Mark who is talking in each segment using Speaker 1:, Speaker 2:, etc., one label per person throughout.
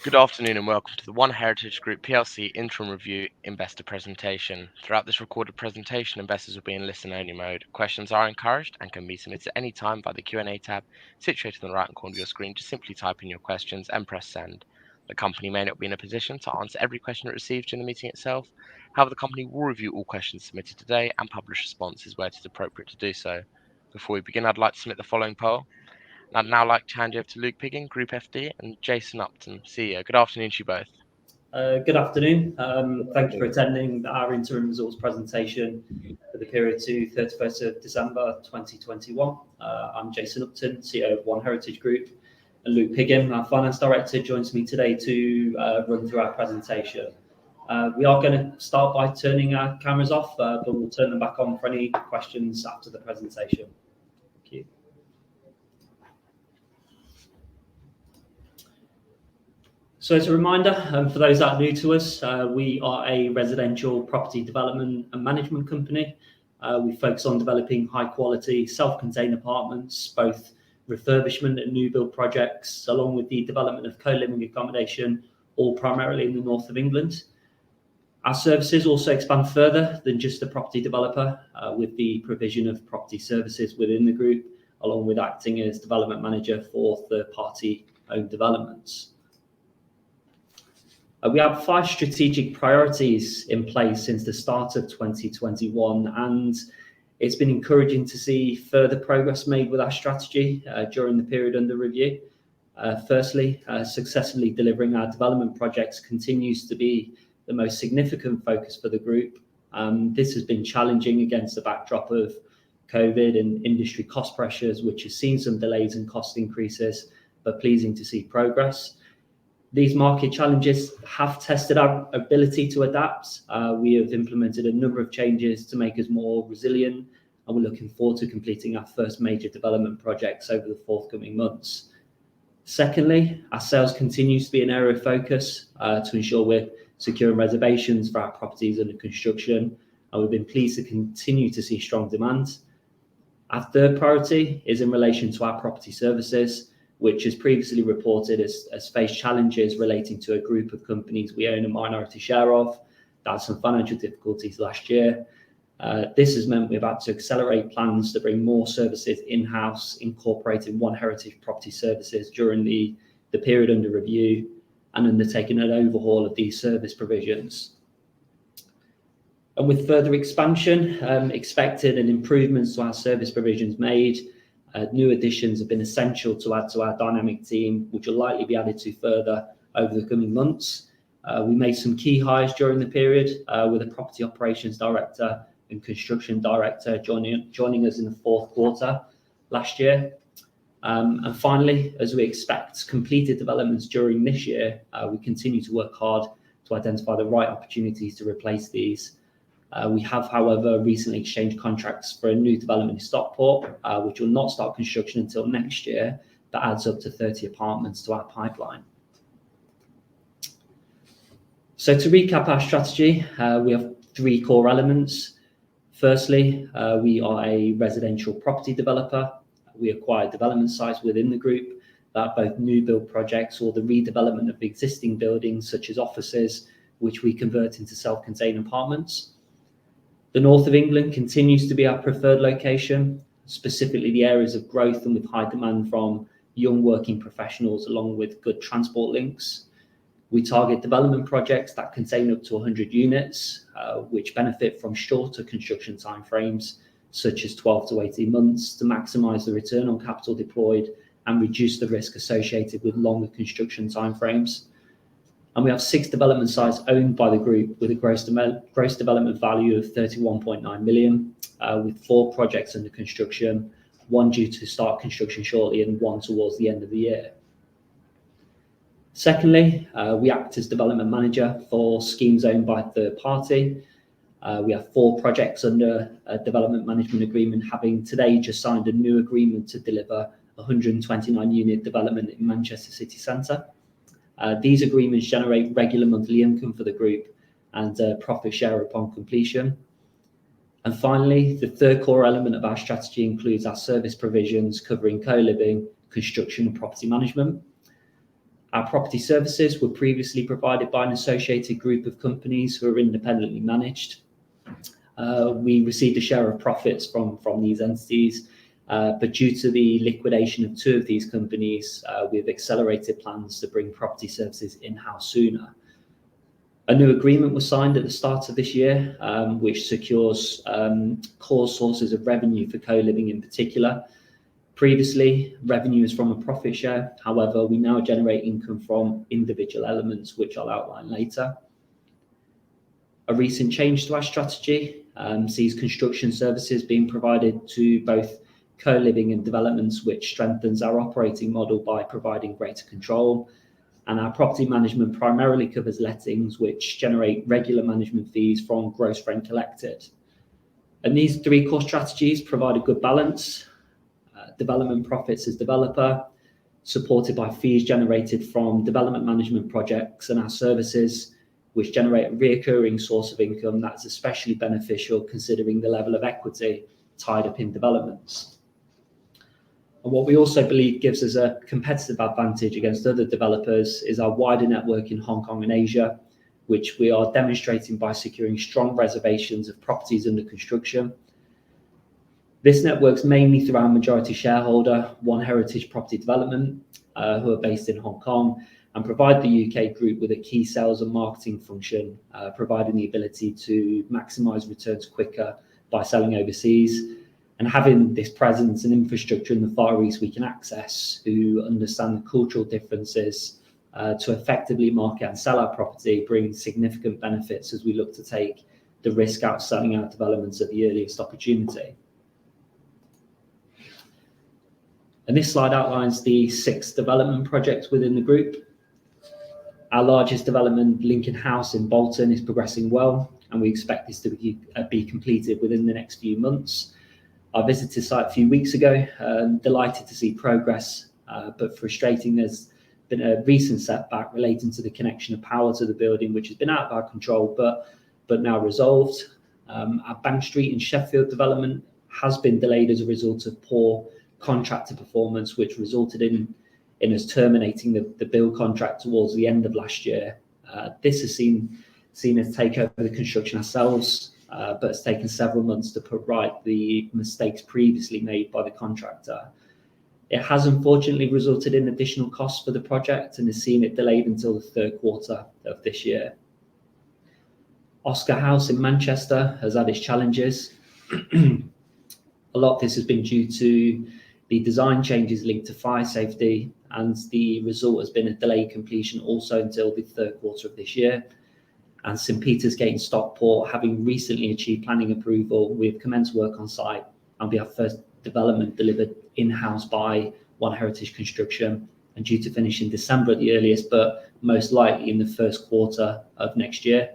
Speaker 1: Good afternoon and welcome to the One Heritage Group PLC Interim Review Investor Presentation. Throughout this recorded presentation, investors will be in listen-only mode. Questions are encouraged and can be submitted at any time by the Q&A tab situated in the right-hand corner of your screen. Just simply type in your questions and press send. The company may not be in a position to answer every question it receives during the meeting itself. However, the company will review all questions submitted today and publish responses where it is appropriate to do so. Before we begin, I'd like to submit the following poll. I'd now like to hand you over to Luke Piggin, Group FD, and Jason Upton, CEO. Good afternoon to you both.
Speaker 2: Good afternoon. Thank you for attending our interim results presentation for the period to 31st of December 2021. I'm Jason Upton, CEO of One Heritage Group, and Luke Piggin, our Finance Director, joins me today to run through our presentation. We are going to start by turning our cameras off, but we'll turn them back on for any questions after the presentation. Thank you. So as a reminder, for those that are new to us, we are a residential property development and management company. We focus on developing high quality self-contained apartments, both refurbishment and new build projects, along with the development of co-living accommodation, all primarily in the north of England. Our services also expand further than just a property developer, with the provision of property services within the group, along with acting as development manager for third-party owned developments. We have 5 strategic priorities in place since the start of 2021, and it's been encouraging to see further progress made with our strategy during the period under review. Firstly, successfully delivering our development projects continues to be the most significant focus for the group. This has been challenging against the backdrop of COVID and industry cost pressures, which has seen some delays and cost increases, but pleasing to see progress. These market challenges have tested our ability to adapt. We have implemented a number of changes to make us more resilient, and we're looking forward to completing our first major development projects over the forthcoming months. Secondly, our sales continues to be an area of focus to ensure we're securing reservations for our properties under construction, and we've been pleased to continue to see strong demand. Our third priority is in relation to our property services, which is previously reported as faced challenges relating to a group of companies we own a minority share of that had some financial difficulties last year. This has meant we've had to accelerate plans to bring more services in-house, incorporating One Heritage Property Services during the period under review, and undertaking an overhaul of these service provisions. And with further expansion expected and improvements to our service provisions made, new additions have been essential to add to our dynamic team, which will likely be added to further over the coming months. We made some key hires during the period, with a property operations director and construction director joining us in the fourth quarter last year. And finally, as we expect completed developments during this year, we continue to work hard to identify the right opportunities to replace these. We have, however, recently exchanged contracts for a new development in Stockport, which will not start construction until next year. That adds up to 30 apartments to our pipeline. So to recap our strategy, we have 3 core elements. Firstly, we are a residential property developer. We acquire development sites within the group that are both new build projects or the redevelopment of existing buildings, such as offices, which we convert into self-contained apartments. The north of England continues to be our preferred location, specifically the areas of growth and with high demand from young working professionals, along with good transport links. We target development projects that contain up to 100 units, which benefit from shorter construction timeframes, such as 12 to 18 months, to maximise the return on capital deployed and reduce the risk associated with longer construction timeframes. And we have 6 development sites owned by the group with a gross development value of 31.9 million, with 4 projects under construction, 1 due to start construction shortly and 1 towards the end of the year. Secondly, we act as development manager for schemes owned by third party. We have 4 projects under a development management agreement, having today just signed a new agreement to deliver a 129 unit development in Manchester city centre. These agreements generate regular monthly income for the group and profit share upon completion. And finally, the third core element of our strategy includes our service provisions covering co-living, construction and property management. Our property services were previously provided by an associated group of companies who are independently managed. We received a share of profits from these entities, but due to the liquidation of 2 of these companies, we've accelerated plans to bring property services in-house sooner. A new agreement was signed at the start of this year, which secures core sources of revenue for co-living in particular. Previously, revenue is from a profit share. However, we now generate income from individual elements, which I'll outline later. A recent change to our strategy sees construction services being provided to both co-living and developments, which strengthens our operating model by providing greater control. And our property management primarily covers lettings, which generate regular management fees from gross rent collected. And these 3 core strategies provide a good balance. Development profits as developer, supported by fees generated from development management projects and our services, which generate a recurring source of income that's especially beneficial considering the level of equity tied up in developments. And what we also believe gives us a competitive advantage against other developers is our wider network in Hong Kong and Asia, which we are demonstrating by securing strong reservations of properties under construction. This network's mainly through our majority shareholder, One Heritage Property Development, who are based in Hong Kong, and provide the UK group with a key sales and marketing function, providing the ability to maximise returns quicker by selling overseas. And having this presence and infrastructure in the Far East we can access, who understand the cultural differences to effectively market and sell our property, brings significant benefits as we look to take the risk out of selling our developments at the earliest opportunity. And this slide outlines the 6 development projects within the group. Our largest development, Lincoln House in Bolton, is progressing well, and we expect this to be completed within the next few months. I visited site a few weeks ago, delighted to see progress, but frustrating. There's been a recent setback relating to the connection of power to the building, which has been out of our control, but now resolved. Our Bank Street in Sheffield development has been delayed as a result of poor contractor performance, which resulted in us terminating the build contract towards the end of last year. This has seen us take over the construction ourselves, but it's taken several months to put right the mistakes previously made by the contractor. It has unfortunately resulted in additional costs for the project and has seen it delayed until the 3rd quarter of this year. Oscar House in Manchester has had its challenges. A lot of this has been due to the design changes linked to fire safety, and the result has been a delayed completion also until the 3rd quarter of this year. And St Peter's Gate in Stockport, having recently achieved planning approval, we've commenced work on site and we have first development delivered in-house by One Heritage Construction, and due to finish in December at the earliest, but most likely in the 1st quarter of next year.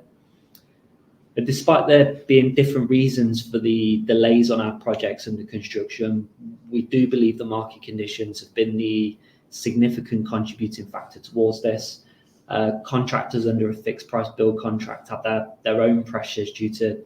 Speaker 2: But despite there being different reasons for the delays on our projects under construction, we do believe the market conditions have been the significant contributing factor towards this. Contractors under a fixed price build contract have their own pressures due to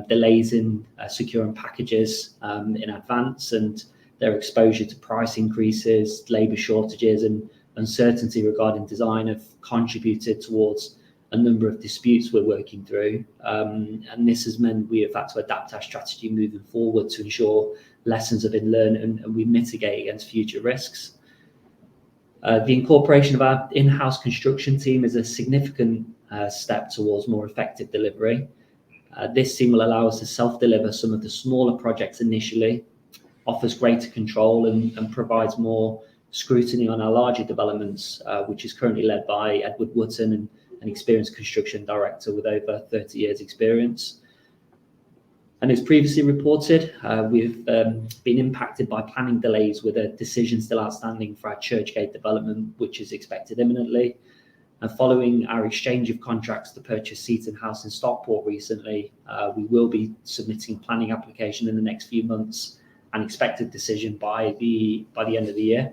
Speaker 2: delays in securing packages in advance, and their exposure to price increases, labour shortages and uncertainty regarding design have contributed towards a number of disputes we're working through, and this has meant we have had to adapt our strategy moving forward to ensure lessons have been learned and we mitigate against future risks. The incorporation of our in-house construction team is a significant step towards more effective delivery. This team will allow us to self-deliver some of the smaller projects initially, offers greater control and provides more scrutiny on our larger developments, which is currently led by Edward Wootton, an experienced construction director with over 30 years experience. And as previously reported, we've been impacted by planning delays with a decision still outstanding for our Churchgate development, which is expected imminently. And following our exchange of contracts to purchase Seaton House in Stockport recently, we will be submitting planning application in the next few months and expected decision by the end of the year.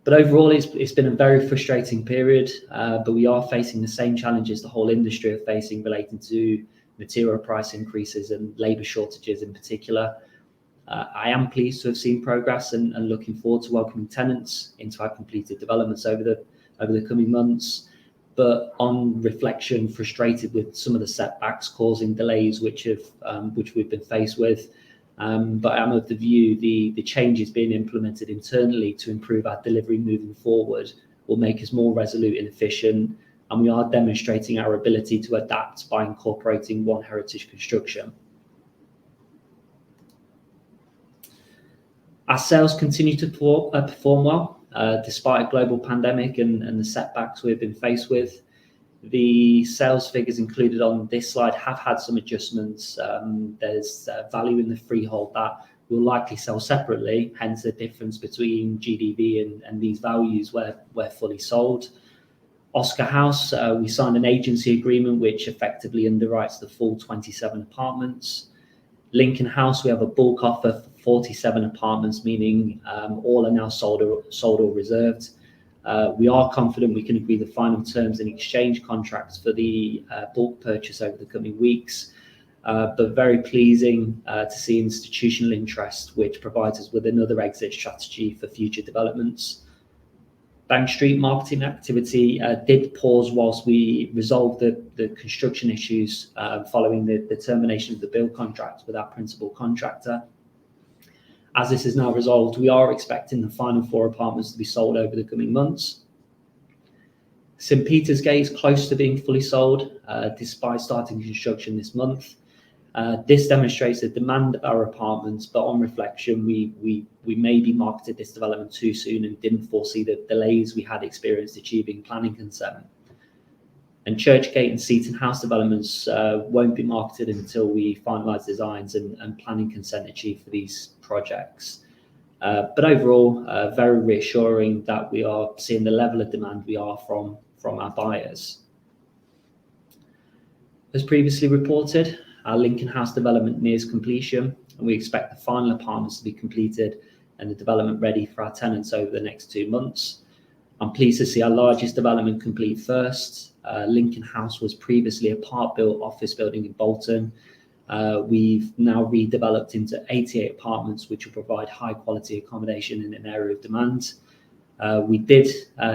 Speaker 2: But overall, it's been a very frustrating period, but we are facing the same challenges the whole industry are facing relating to material price increases and labour shortages in particular. I am pleased to have seen progress and looking forward to welcoming tenants into our completed developments over the coming months. But on reflection, frustrated with some of the setbacks causing delays which we've been faced with. But I'm of the view the changes being implemented internally to improve our delivery moving forward will make us more resolute and efficient, and we are demonstrating our ability to adapt by incorporating One Heritage construction. Our sales continue to perform well, despite a global pandemic and the setbacks we've been faced with. The sales figures included on this slide have had some adjustments. There's value in the freehold that will likely sell separately, hence the difference between GDV and these values where we're fully sold. Oscar House, we signed an agency agreement which effectively underwrites the full 27 apartments. Lincoln House, we have a bulk offer for 47 apartments, meaning all are now sold or reserved. We are confident we can agree the final terms and exchange contracts for the bulk purchase over the coming weeks, but very pleasing to see institutional interest, which provides us with another exit strategy for future developments. Bank Street marketing activity did pause whilst we resolved the construction issues following the termination of the build contract with our principal contractor. As this is now resolved, we are expecting the final 4 apartments to be sold over the coming months. St Peter's Gate is close to being fully sold, despite starting construction this month. This demonstrates the demand of our apartments, but on reflection, we maybe marketed this development too soon and didn't foresee the delays we had experienced achieving planning consent. And Churchgate and Seaton House developments won't be marketed until we finalise designs and planning consent achieved for these projects. But overall, very reassuring that we are seeing the level of demand we are from our buyers. As previously reported, our Lincoln House development nears completion, and we expect the final apartments to be completed and the development ready for our tenants over the next 2 months. I'm pleased to see our largest development complete first. Lincoln House was previously a part-built office building in Bolton. We've now redeveloped into 88 apartments, which will provide high-quality accommodation in an area of demand. We did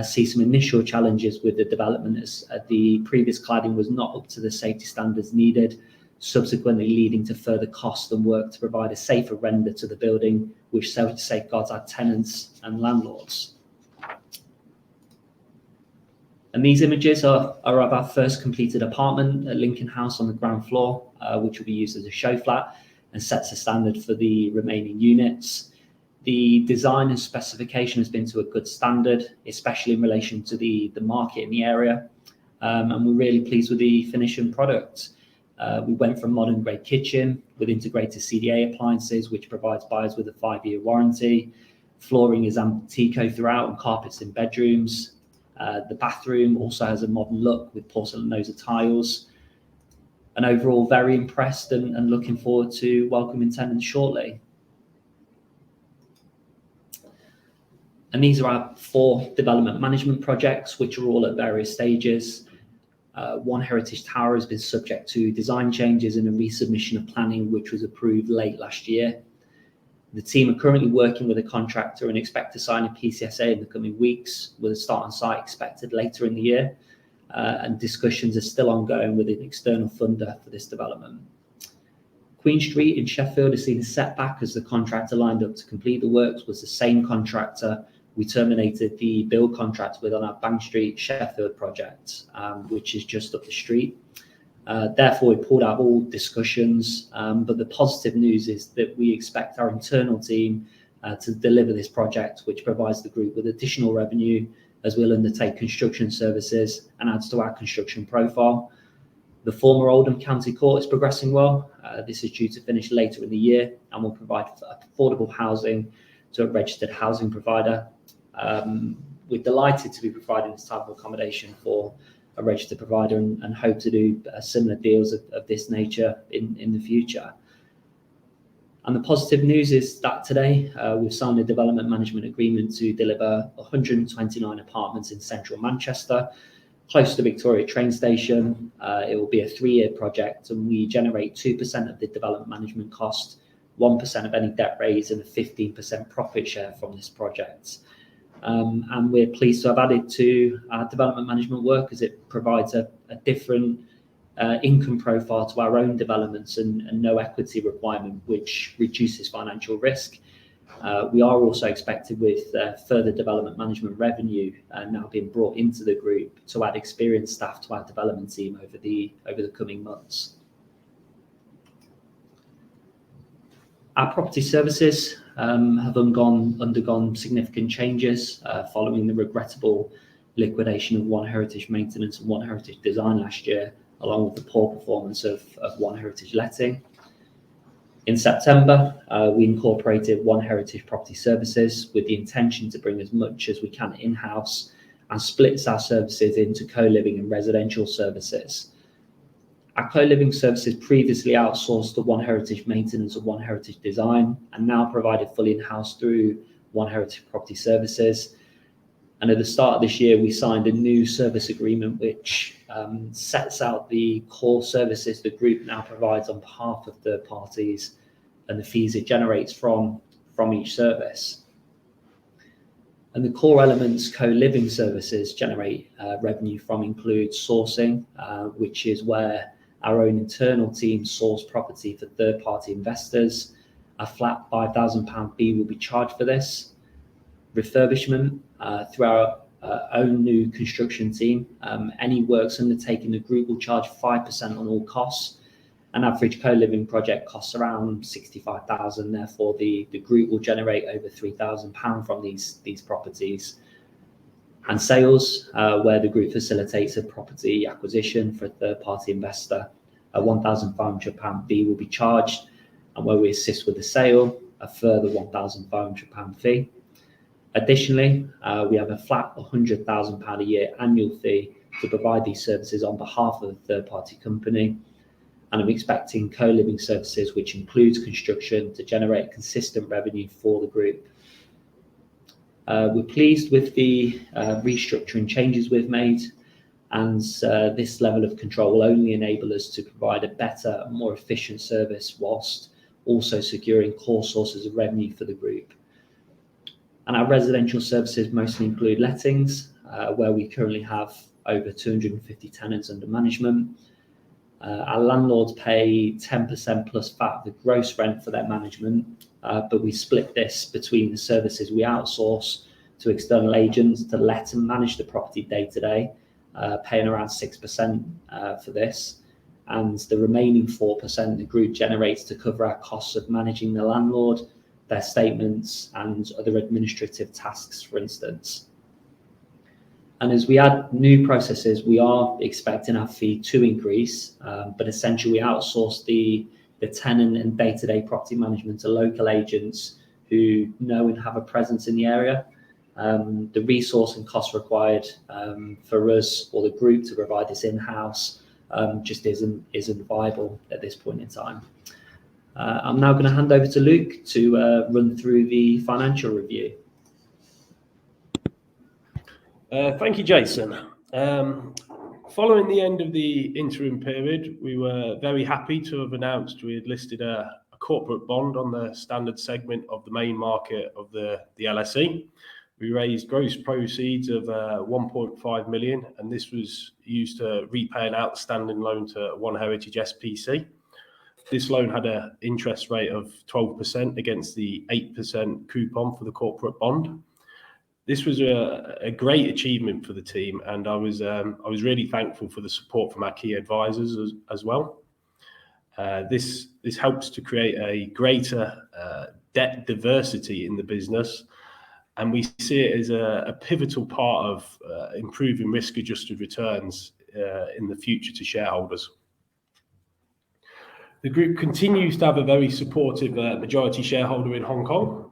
Speaker 2: see some initial challenges with the development as the previous cladding was not up to the safety standards needed, subsequently leading to further cost and work to provide a safer render to the building, which safeguards our tenants and landlords. And these images are of our first completed apartment at Lincoln House on the ground floor, which will be used as a show flat and sets the standard for the remaining units. The design and specification has been to a good standard, especially in relation to the market in the area, and we're really pleased with the finishing product. We went from modern grade kitchen with integrated CDA appliances, which provides buyers with a 5-year warranty. Flooring is Antico throughout and carpets in bedrooms. The bathroom also has a modern look with porcelainosa tiles. And overall, very impressed and looking forward to welcoming tenants shortly. And these are our 4 development management projects, which are all at various stages. One Heritage Tower has been subject to design changes and a resubmission of planning, which was approved late last year. The team are currently working with a contractor and expect to sign a PCSA in the coming weeks, with a start on site expected later in the year. And discussions are still ongoing with an external funder for this development. Queen Street in Sheffield has seen a setback as the contractor lined up to complete the works was the same contractor we terminated the build contract with on our Bank Street Sheffield project, which is just up the street. Therefore, we pulled out all discussions, but the positive news is that we expect our internal team to deliver this project, which provides the group with additional revenue as we'll undertake construction services and adds to our construction profile. The former Oldham County Court is progressing well. This is due to finish later in the year and will provide affordable housing to a registered housing provider. We're delighted to be providing this type of accommodation for a registered provider and hope to do similar deals of this nature in the future. And the positive news is that today we've signed a development management agreement to deliver 129 apartments in central Manchester, close to Victoria train station. It will be a 3-year project, and we generate 2% of the development management cost 1% of any debt raised and a 15% profit share from this project. And we're pleased to have added to our development management work, as it provides a different income profile to our own developments and no equity requirement, which reduces financial risk. We are also expected with further development management revenue now being brought into the group to add experienced staff to our development team over the coming months. Our property services have undergone significant changes following the regrettable liquidation of One Heritage Maintenance and One Heritage Design last year, along with the poor performance of One Heritage Letting. In September, we incorporated One Heritage Property Services with the intention to bring as much as we can in-house and splits our services into co-living and residential services. Our co-living services previously outsourced to One Heritage Maintenance and One Heritage Design and now provided fully in-house through One Heritage Property Services. And at the start of this year, we signed a new service agreement which sets out the core services the group now provides on behalf of third parties and the fees it generates from each service. And the core elements co-living services generate revenue from include sourcing, which is where our own internal team source property for third-party investors. A flat £5,000 fee will be charged for this. Refurbishment through our own new construction team. Any works undertaken, the group will charge 5% on all costs. An average co-living project costs around £65,000. Therefore, the group will generate over £3,000 from these properties. And sales, where the group facilitates a property acquisition for a third-party investor, a £1,500 fee will be charged, and where we assist with the sale, a further £1,500 fee. Additionally, we have a flat £100,000 a year annual fee to provide these services on behalf of a third-party company, and I'm expecting co-living services, which includes construction, to generate consistent revenue for the group. We're pleased with the restructuring changes we've made, and this level of control will only enable us to provide a better, more efficient service whilst also securing core sources of revenue for the group. And our residential services mostly include lettings, where we currently have over 250 tenants under management. Our landlords pay 10% plus VAT the gross rent for their management, but we split this between the services we outsource to external agents to let and manage the property day to day, paying around 6% for this. And the remaining 4% the group generates to cover our costs of managing the landlord, their statements and other administrative tasks, for instance. And as we add new processes, we are expecting our fee to increase, but essentially we outsource the tenant and day-to-day property management to local agents who know and have a presence in the area. The resource and cost required for us or the group to provide this in-house just isn't viable at this point in time. I'm now going to hand over to Luke to run through the financial review.
Speaker 3: Thank you, Jason. Following the end of the interim period, we were very happy to have announced we had listed a corporate bond on the standard segment of the main market of the LSE. We raised gross proceeds of 1.5 million, and this was used to repay an outstanding loan to One Heritage SPC. This loan had an interest rate of 12% against the 8% coupon for the corporate bond. This was a great achievement for the team, and I was really thankful for the support from our key advisors as well. This helps to create a greater debt diversity in the business, and we see it as a pivotal part of improving risk-adjusted returns in the future to shareholders. The group continues to have a very supportive majority shareholder in Hong Kong,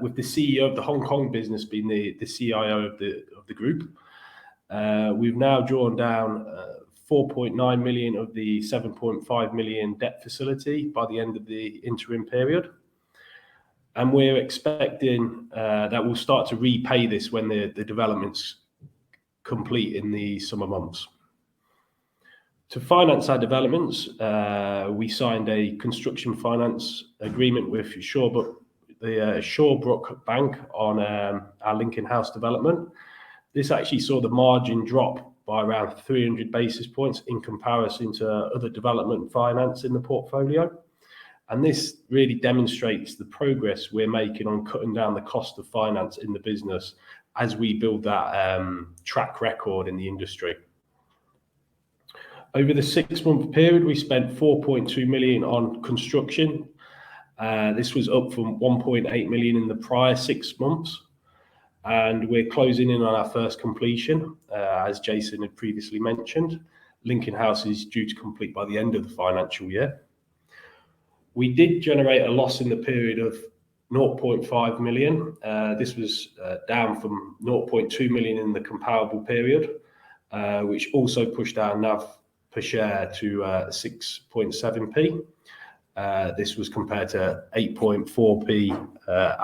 Speaker 3: with the CEO of the Hong Kong business being the CIO of the group. We've now drawn down 4.9 million of the 7.5 million debt facility by the end of the interim period. And we're expecting that we'll start to repay this when the developments complete in the summer months. To finance our developments, we signed a construction finance agreement with Shawbrook Bank on our Lincoln House development. This actually saw the margin drop by around 300 basis points in comparison to other development finance in the portfolio. And this really demonstrates the progress we're making on cutting down the cost of finance in the business as we build that track record in the industry. Over the 6-month period, we spent 4.2 million on construction. This was up from 1.8 million in the prior 6 months. And we're closing in on our first completion, as Jason had previously mentioned. Lincoln House is due to complete by the end of the financial year. We did generate a loss in the period of 0.5 million. This was down from 0.2 million in the comparable period, which also pushed our NAV per share to 6.7p. This was compared to 8.4p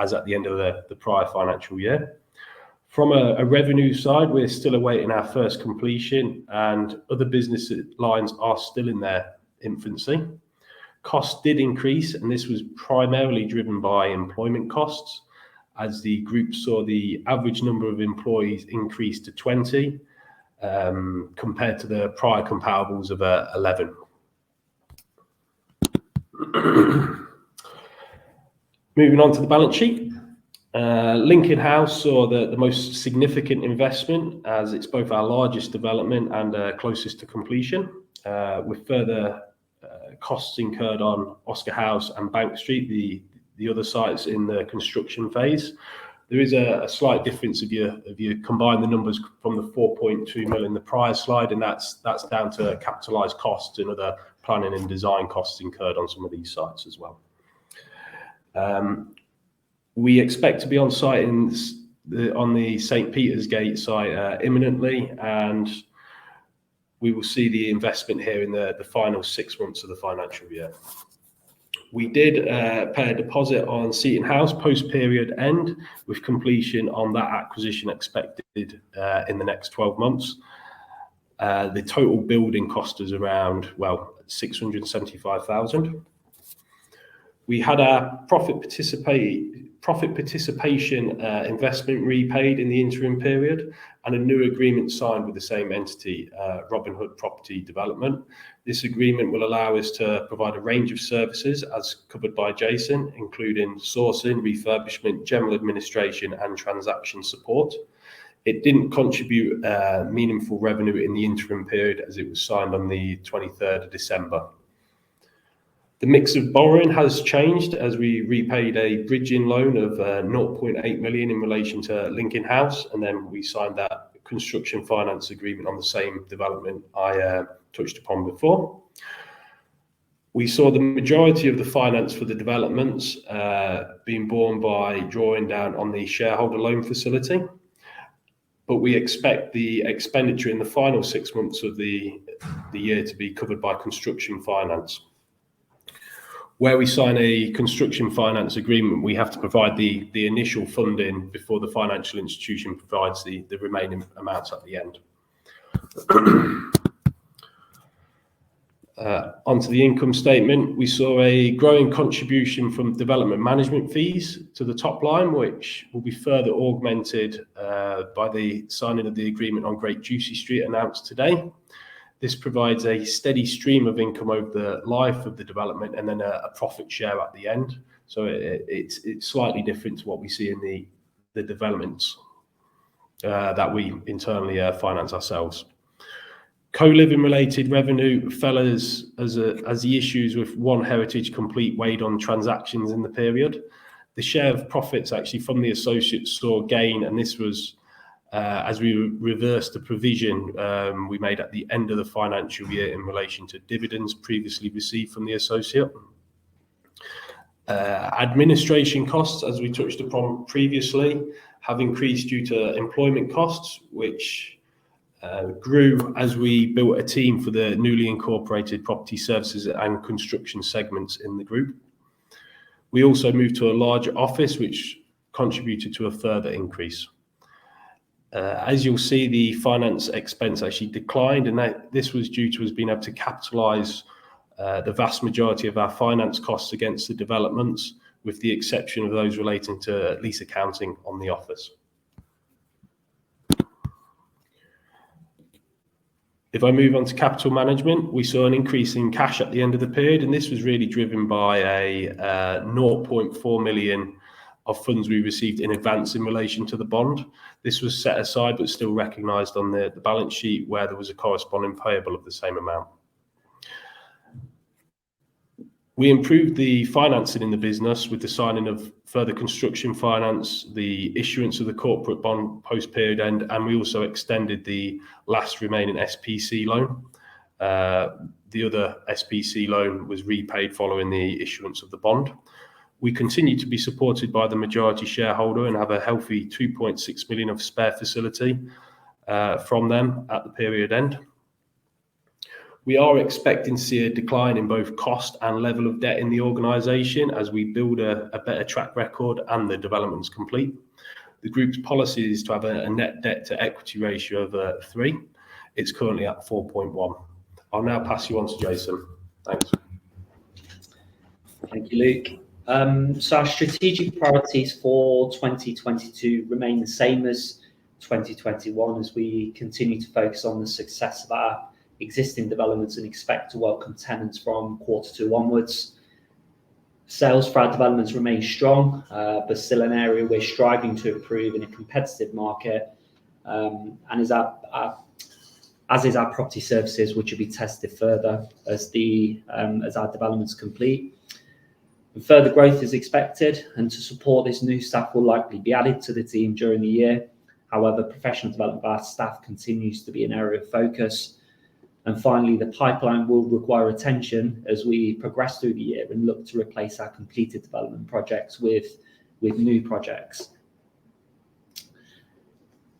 Speaker 3: as at the end of the prior financial year. From a revenue side, we're still awaiting our first completion, and other business lines are still in their infancy. Costs did increase, and this was primarily driven by employment costs, as the group saw the average number of employees increase to 20, compared to the prior comparables of 11. Moving on to the balance sheet. Lincoln House saw the most significant investment, as it's both our largest development and closest to completion, with further costs incurred on Oscar House and Bank Street, the other sites in the construction phase. There is a slight difference if you combine the numbers from the 4.2 million in the prior slide, and that's down to capitalised costs and other planning and design costs incurred on some of these sites as well. We expect to be on site on the St. Peter's Gate site imminently, and we will see the investment here in the final 6 months of the financial year. We did pay a deposit on Seaton House post-period end, with completion on that acquisition expected in the next 12 months. The total building cost is around, 675,000. We had our profit participation investment repaid in the interim period, and a new agreement signed with the same entity, Robin Hood Property Development. This agreement will allow us to provide a range of services as covered by Jason, including sourcing, refurbishment, general administration and transaction support. It didn't contribute meaningful revenue in the interim period, as it was signed on the 23rd of December. The mix of borrowing has changed as we repaid a bridging loan of 0.8 million in relation to Lincoln House, and then we signed that construction finance agreement on the same development I touched upon before. We saw the majority of the finance for the developments being borne by drawing down on the shareholder loan facility, but we expect the expenditure in the final 6 months of the year to be covered by construction finance. Where we sign a construction finance agreement, we have to provide the initial funding before the financial institution provides the remaining amounts at the end. Onto the income statement, we saw a growing contribution from development management fees to the top line, which will be further augmented by the signing of the agreement on Great Juicy Street announced today. This provides a steady stream of income over the life of the development and then a profit share at the end. So it's slightly different to what we see in the developments that we internally finance ourselves. Co-living related revenue fell as the issues with One Heritage Complete weighed on transactions in the period. The share of profits actually from the associates saw gain, and this was as we reversed the provision we made at the end of the financial year in relation to dividends previously received from the associate. Administration costs, as we touched upon previously, have increased due to employment costs, which grew as we built a team for the newly incorporated property services and construction segments in the group. We also moved to a larger office, which contributed to a further increase. As you'll see, the finance expense actually declined, and this was due to us being able to capitalise the vast majority of our finance costs against the developments, with the exception of those relating to lease accounting on the office. If I move on to capital management, we saw an increase in cash at the end of the period, and this was really driven by a 0.4 million of funds we received in advance in relation to the bond. This was set aside but still recognised on the balance sheet, where there was a corresponding payable of the same amount. We improved the financing in the business with the signing of further construction finance, the issuance of the corporate bond post-period end, and we also extended the last remaining SPC loan. The other SPC loan was repaid following the issuance of the bond. We continue to be supported by the majority shareholder and have a healthy 2.6 million of spare facility from them at the period end. We are expecting to see a decline in both cost and level of debt in the organisation as we build a better track record and the developments complete. The group's policy is to have a net debt to equity ratio of 3. It's currently at 4.1. I'll now pass you on to Jason. Thanks.
Speaker 2: Thank you, Luke. So our strategic priorities for 2022 remain the same as 2021, as we continue to focus on the success of our existing developments and expect to welcome tenants from Q2 onwards. Sales for our developments remain strong, but still an area we're striving to improve in a competitive market, and as is our property services, which will be tested further as our developments complete. And further growth is expected, and to support this, new staff will likely be added to the team during the year. However, professional development of our staff continues to be an area of focus. And finally, the pipeline will require attention as we progress through the year and look to replace our completed development projects with new projects.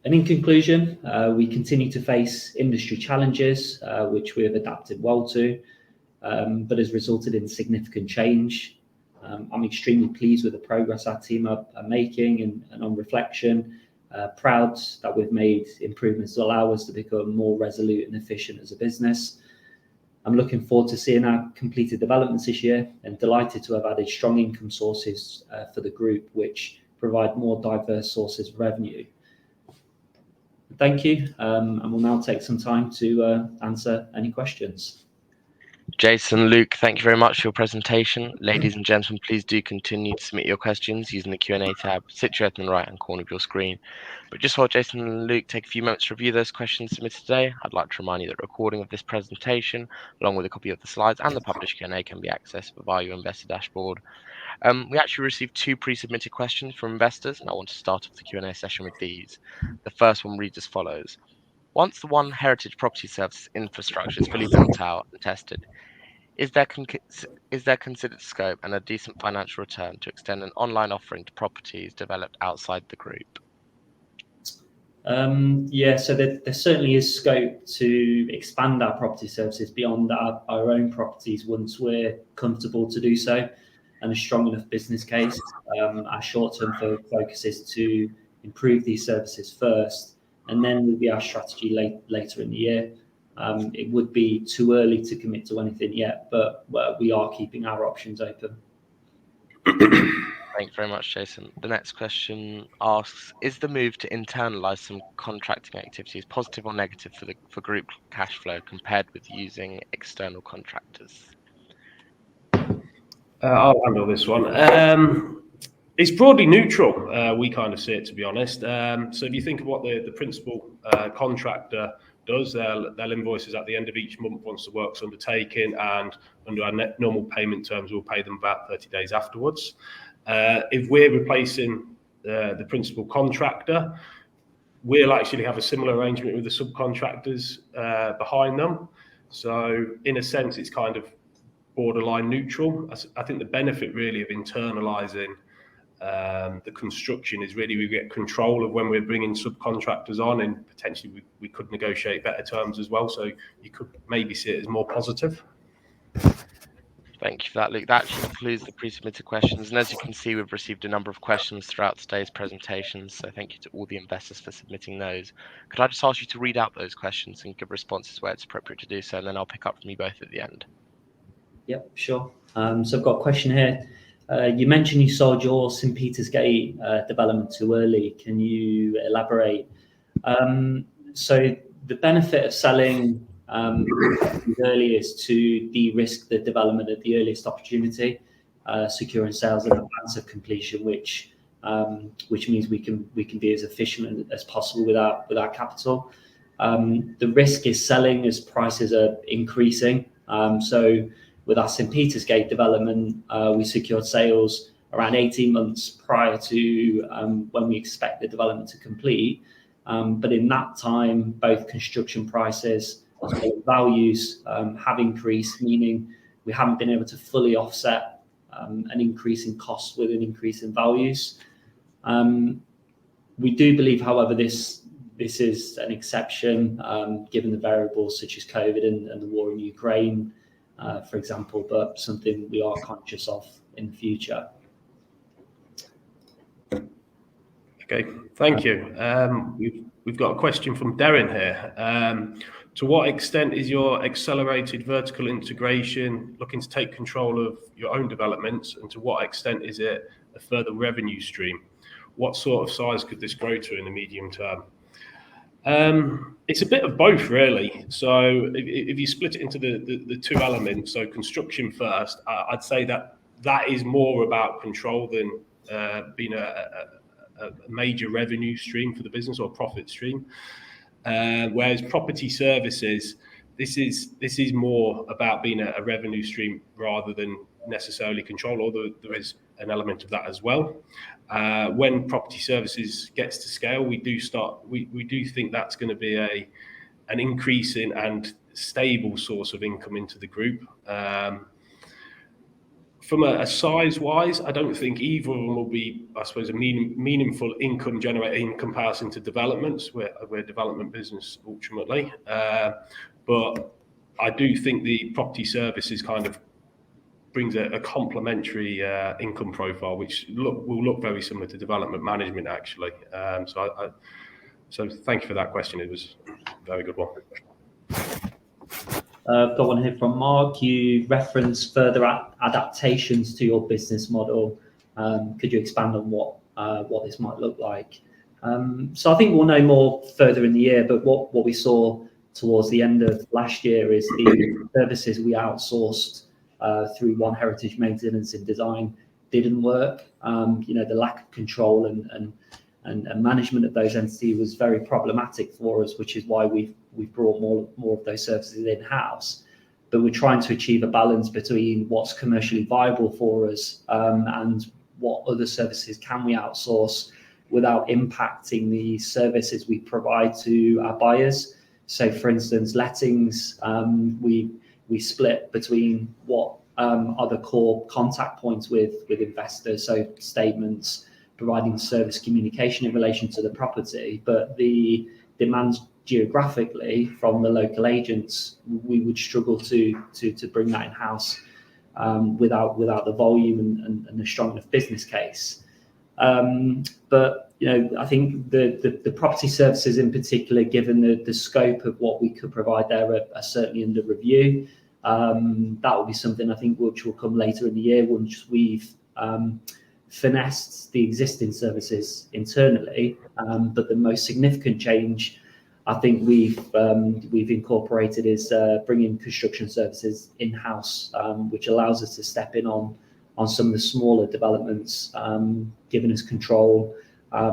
Speaker 2: And in conclusion, we continue to face industry challenges, which we have adapted well to, but has resulted in significant change. I'm extremely pleased with the progress our team are making, and on reflection, proud that we've made improvements to allow us to become more resolute and efficient as a business. I'm looking forward to seeing our completed developments this year, and delighted to have added strong income sources for the group, which provide more diverse sources of revenue. Thank you, and we'll now take some time to answer any questions.
Speaker 1: Jason, Luke, thank you very much for your presentation. Ladies and gentlemen, please do continue to submit your questions using the Q&A tab situated in the right-hand corner of your screen. But just while Jason and Luke take a few moments to review those questions submitted today, I'd like to remind you that a recording of this presentation, along with a copy of the slides and the published Q&A, can be accessed via your investor dashboard. We actually received 2 pre-submitted questions from investors, and I want to start off the Q&A session with these. The first one reads as follows. Once the One Heritage Property Services infrastructure is fully built out and tested, is there considered scope and a decent financial return to extend an online offering to properties developed outside the group?
Speaker 2: Yeah, so there certainly is scope to expand our property services beyond our own properties once we're comfortable to do so, and a strong enough business case. Our short-term focus is to improve these services first, and then will be our strategy later in the year. It would be too early to commit to anything yet, but we are keeping our options open.
Speaker 1: Thanks very much, Jason. The next question asks, is the move to internalize some contracting activities positive or negative for group cash flow compared with using external contractors?
Speaker 3: I'll handle this one. It's broadly neutral. We kind of see it, to be honest. So if you think of what the principal contractor does, they'll invoice us at the end of each month once the work's undertaken, and under our normal payment terms, we'll pay them about 30 days afterwards. If we're replacing the principal contractor, we'll actually have a similar arrangement with the subcontractors behind them. So in a sense, it's kind of borderline neutral. I think the benefit really of internalising the construction is really we get control of when we're bringing subcontractors on, and potentially we could negotiate better terms as well. So you could maybe see it as more positive.
Speaker 1: Thank Thank you for that, Luke. That actually concludes the pre-submitted questions. And as you can see, we've received a number of questions throughout today's presentations. So thank you to all the investors for submitting those. Could I just ask you to read out those questions and give responses where it's appropriate to do so, and then I'll pick up from you both at the end.
Speaker 2: Yep, sure. So I've got a question here. You mentioned you sold your St. Peter's Gate development too early. Can you elaborate? So the benefit of selling early is to de-risk the development at the earliest opportunity, securing sales in advance of completion, which means we can be as efficient as possible with our capital. The risk is selling as prices are increasing. So with our St. Peter's Gate development, we secured sales around 18 months prior to when we expect the development to complete. But in that time, both construction prices as well as values have increased, meaning we haven't been able to fully offset an increase in costs with an increase in values. We do believe, however, this is an exception given the variables such as COVID and the war in Ukraine, for example, but something we are conscious of in the future.
Speaker 3: Okay, thank you. We've got a question from Darren here. To what extent is your accelerated vertical integration looking to take control of your own developments, and to what extent is it a further revenue stream? What sort of size could this grow to in the medium term? It's a bit of both, really. So if you split it into the two elements, so construction first, I'd say that is more about control than being a major revenue stream for the business or profit stream. Whereas property services, this is more about being a revenue stream rather than necessarily control, although there is an element of that as well. When property services gets to scale, we do think that's going to be an increasing and stable source of income into the group. From a size-wise, I don't think either of them will be, I suppose, a meaningful income generator in comparison to developments. We're a development business ultimately, but I do think the property services kind of brings a complementary income profile, which will look very similar to development management, actually. So thank you for that question. It was a very good one.
Speaker 2: I've got one here from Mark. You referenced further adaptations to your business model. Could you expand on what this might look like? So I think we'll know more further in the year, but what we saw towards the end of last year is the services we outsourced through One Heritage Maintenance and Design didn't work. The lack of control and management of those entities was very problematic for us, which is why we've brought more of those services in-house. But we're trying to achieve a balance between what's commercially viable for us and what other services can we outsource without impacting the services we provide to our buyers. So, for instance, lettings, we split between what are the core contact points with investors, so statements, providing service communication in relation to the property, but the demands geographically from the local agents, we would struggle to bring that in-house without the volume and the strong enough business case. But I think the property services in particular, given the scope of what we could provide there, are certainly under review. That will be something I think which will come later in the year once we've finessed the existing services internally. But the most significant change I think we've incorporated is bringing construction services in-house, which allows us to step in on some of the smaller developments, giving us control,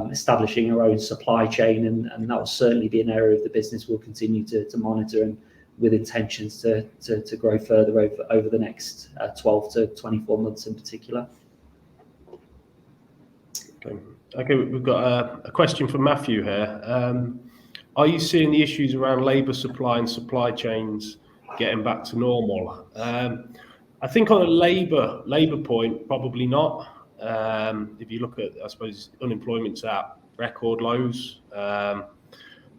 Speaker 2: establishing our own supply chain, and that will certainly be an area of the business we'll continue to monitor, and with intentions to grow further over the next 12 to 24 months in particular.
Speaker 3: Okay, we've got a question from Matthew here. Are you seeing the issues around labour supply and supply chains getting back to normal? I think on a labour point, probably not. If you look at, I suppose, unemployment's at record lows.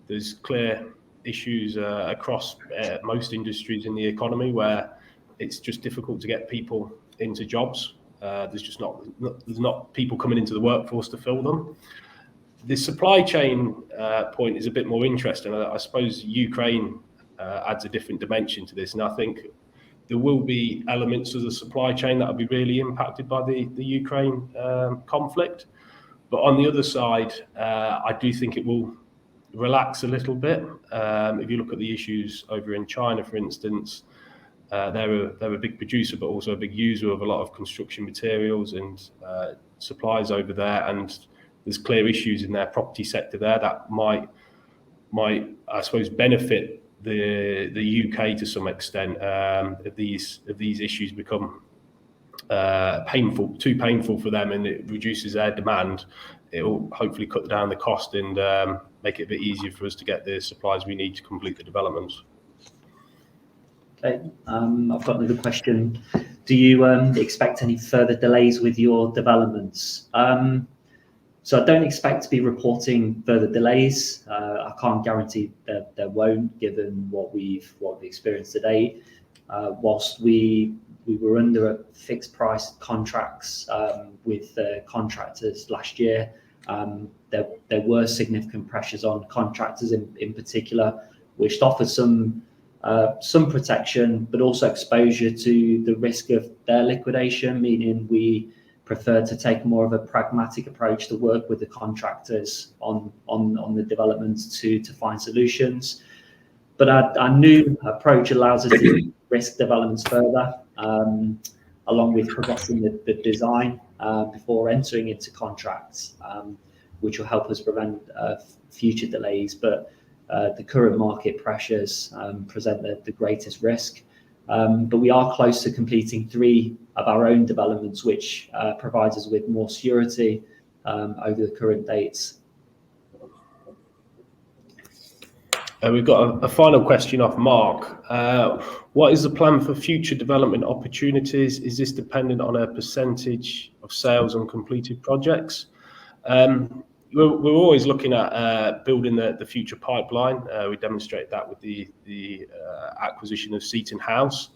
Speaker 3: There's clear issues across most industries in the economy where it's just difficult to get people into jobs. There's not people coming into the workforce to fill them. The supply chain point is a bit more interesting. I suppose Ukraine adds a different dimension to this, and I think there will be elements of the supply chain that will be really impacted by the Ukraine conflict. But on the other side, I do think it will relax a little bit. If you look at the issues over in China, for instance, they're a big producer, but also a big user of a lot of construction materials and supplies over there. And there's clear issues in their property sector there that might I suppose benefit the UK to some extent. If these issues become too painful for them and it reduces their demand, it will hopefully cut down the cost and make it a bit easier for us to get the supplies we need to complete the developments.
Speaker 2: Okay, I've got another question. Do you expect any further delays with your developments? So I don't expect to be reporting further delays. I can't guarantee that there won't, given what we've experienced today. Whilst we were under a fixed price contracts with contractors last year, there were significant pressures on contractors in particular, which offered some protection, but also exposure to the risk of their liquidation, meaning we prefer to take more of a pragmatic approach to work with the contractors on the developments to find solutions. But our new approach allows us to risk developments further, along with progressing the design before entering into contracts, which will help us prevent future delays. But the current market pressures present the greatest risk. But we are close to completing 3 of our own developments, which provides us with more security over the current dates.
Speaker 3: We've got a final question off Mark. What is the plan for future development opportunities? Is this dependent on a percentage of sales on completed projects? We're always looking at building the future pipeline. We demonstrate that with the acquisition of Seaton House.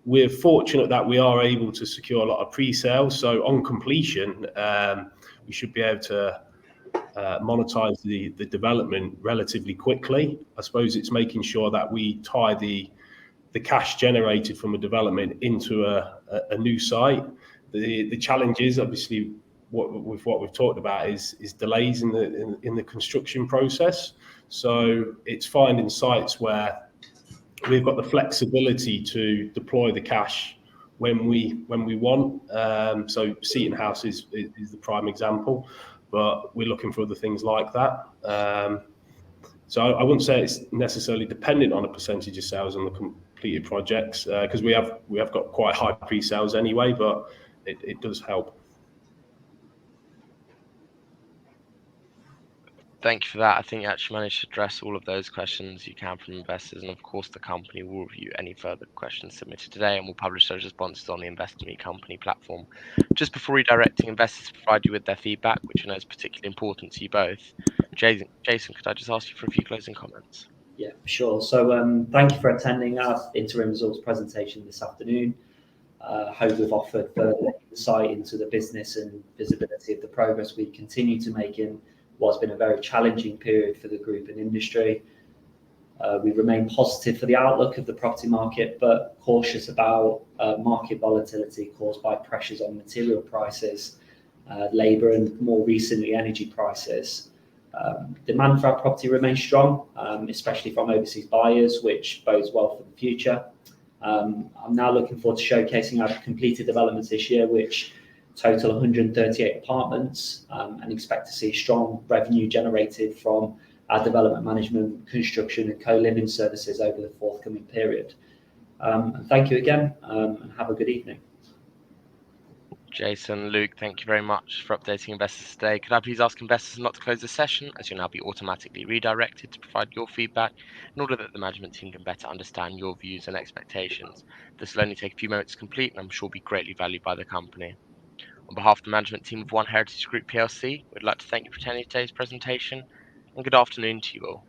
Speaker 3: We're fortunate that we are able to secure a lot of pre-sales. So on completion, we should be able to monetize the development relatively quickly. I suppose it's making sure that we tie the cash generated from a development into a new site. The challenge is obviously what we've talked about is delays in the construction process. So it's finding sites where we've got the flexibility to deploy the cash when we want. So Seaton House is the prime example, but we're looking for other things like that. So I wouldn't say it's necessarily dependent on a percentage of sales on the completed projects, because we have got quite high pre-sales anyway, but it does help.
Speaker 1: Thank you for that. I think you actually managed to address all of those questions you can from investors, and of course the company will review any further questions submitted today and will publish those responses on the Investor Meet Company platform. Just before redirecting investors to provide you with their feedback, which I know is particularly important to you both, Jason, could I just ask you for a few closing comments?
Speaker 2: Yeah, sure. So thank you for attending our interim results presentation this afternoon. Hope we've offered further insight into the business and visibility of the progress we continue to make in what's been a very challenging period for the group and industry. We remain positive for the outlook of the property market, but cautious about market volatility caused by pressures on material prices, labour, and more recently energy prices. Demand for our property remains strong, especially from overseas buyers, which bodes well for the future. I'm now looking forward to showcasing our completed developments this year, which total 138 apartments, and expect to see strong revenue generated from our development management, construction and co-living services over the forthcoming period. And thank you again, and have a good evening.
Speaker 1: Jason, Luke, thank you very much for updating investors today. Could I please ask investors not to close the session, as you'll now be automatically redirected to provide your feedback in order that the management team can better understand your views and expectations. This will only take a few moments to complete and I'm sure will be greatly valued by the company. On behalf of the management team of One Heritage Group PLC, we'd like to thank you for attending today's presentation, and good afternoon to you all.